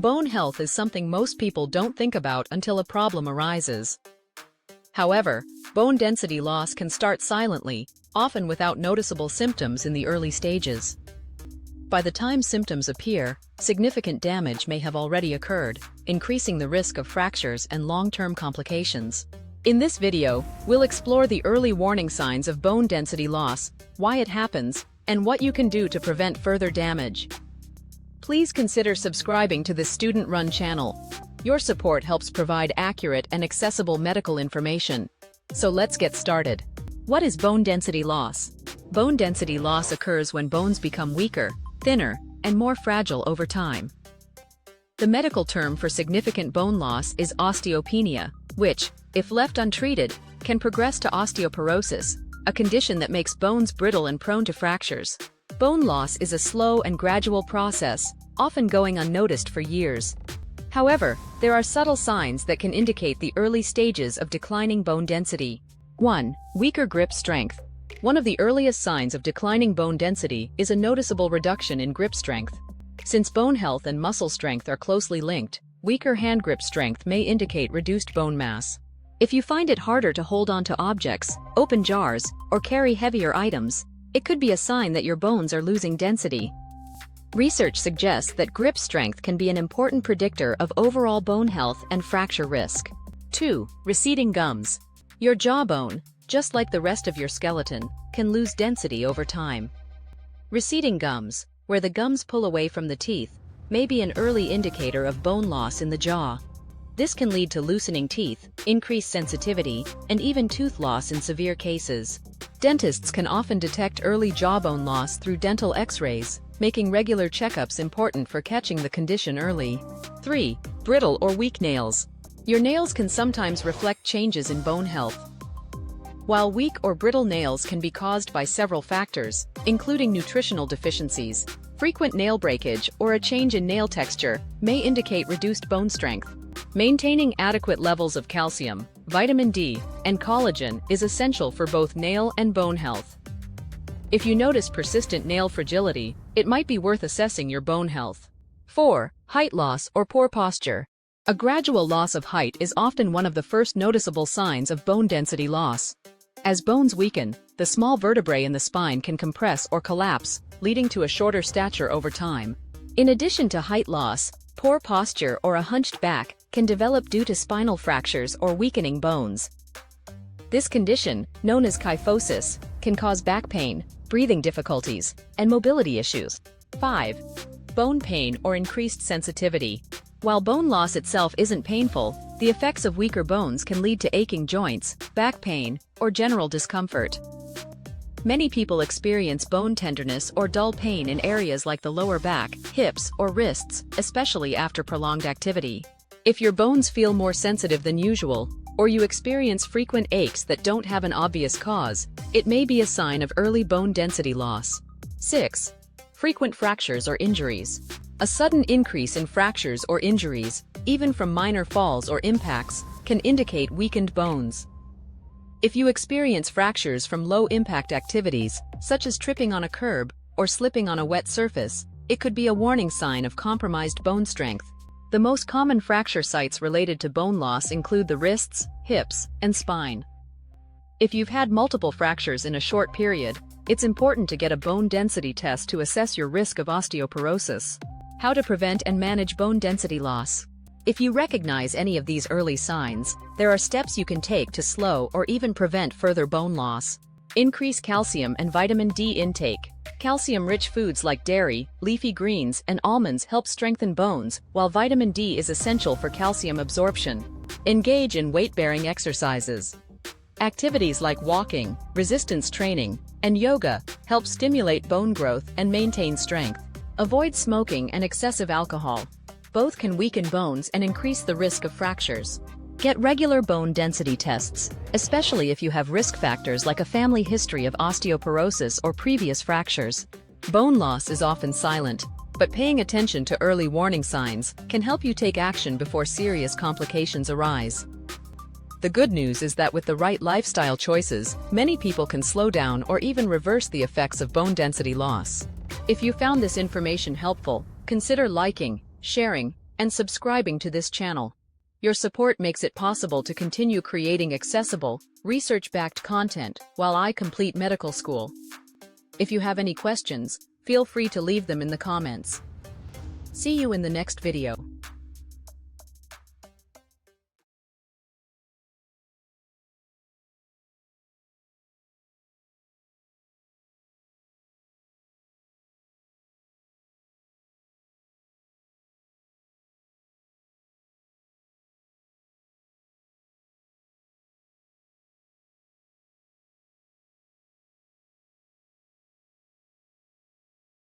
Bone health is something most people don't think about until a problem arises. However, bone density loss can start silently, often without noticeable symptoms in the early stages. By the time symptoms appear, significant damage may have already occurred, increasing the risk of fractures and long-term complications. In this video, we'll explore the early warning signs of bone density loss, why it happens, and what you can do to prevent further damage. Please consider subscribing to this student-run channel. Your support helps provide accurate and accessible medical information. So let's get started. What is bone density loss? Bone density loss occurs when bones become weaker, thinner, and more fragile over time. The medical term for significant bone loss is osteopenia, which, if left untreated, can progress to osteoporosis, a condition that makes bones brittle and prone to fractures. Bone loss is a slow and gradual process, often going unnoticed for years. However, there are subtle signs that can indicate the early stages of declining bone density. 1. Weaker grip strength. One of the earliest signs of declining bone density is a noticeable reduction in grip strength. Since bone health and muscle strength are closely linked, weaker hand grip strength may indicate reduced bone mass. If you find it harder to hold onto objects, open jars, or carry heavier items, it could be a sign that your bones are losing density. Research suggests that grip strength can be an important predictor of overall bone health and fracture risk. 2. Receding gums. Your jawbone, just like the rest of your skeleton, can lose density over time. Receding gums, where the gums pull away from the teeth, may be an early indicator of bone loss in the jaw. This can lead to loosening teeth, increased sensitivity, and even tooth loss in severe cases. Dentists can often detect early jawbone loss through dental X-rays, making regular checkups important for catching the condition early. 3. Brittle or weak nails. Your nails can sometimes reflect changes in bone health. While weak or brittle nails can be caused by several factors, including nutritional deficiencies, frequent nail breakage, or a change in nail texture may indicate reduced bone strength. Maintaining adequate levels of calcium, vitamin D, and collagen is essential for both nail and bone health. If you notice persistent nail fragility, it might be worth assessing your bone health. 4. Height loss or poor posture. A gradual loss of height is often one of the first noticeable signs of bone density loss. As bones weaken, the small vertebrae in the spine can compress or collapse, leading to a shorter stature over time. In addition to height loss, poor posture or a hunched back can develop due to spinal fractures or weakening bones. This condition, known as kyphosis, can cause back pain, breathing difficulties, and mobility issues. 5. Bone pain or increased sensitivity. While bone loss itself isn't painful, the effects of weaker bones can lead to aching joints, back pain, or general discomfort. Many people experience bone tenderness or dull pain in areas like the lower back, hips, or wrists, especially after prolonged activity. If your bones feel more sensitive than usual, or you experience frequent aches that don't have an obvious cause, it may be a sign of early bone density loss. 6. Frequent fractures or injuries. A sudden increase in fractures or injuries, even from minor falls or impacts, can indicate weakened bones. If you experience fractures from low-impact activities, such as tripping on a curb or slipping on a wet surface, it could be a warning sign of compromised bone strength. The most common fracture sites related to bone loss include the wrists, hips, and spine. If you've had multiple fractures in a short period, it's important to get a bone density test to assess your risk of osteoporosis. How to prevent and manage bone density loss. If you recognize any of these early signs, there are steps you can take to slow or even prevent further bone loss. Increase calcium and vitamin D intake. Calcium-rich foods like dairy, leafy greens, and almonds help strengthen bones, while vitamin D is essential for calcium absorption. Engage in weight-bearing exercises. Activities like walking, resistance training, and yoga help stimulate bone growth and maintain strength. Avoid smoking and excessive alcohol. Both can weaken bones and increase the risk of fractures. Get regular bone density tests, especially if you have risk factors like a family history of osteoporosis or previous fractures. Bone loss is often silent, but paying attention to early warning signs can help you take action before serious complications arise. The good news is that with the right lifestyle choices, many people can slow down or even reverse the effects of bone density loss. If you found this information helpful, consider liking, sharing, and subscribing to this channel. Your support makes it possible to continue creating accessible, research-backed content while I complete medical school. If you have any questions, feel free to leave them in the comments. See you in the next video.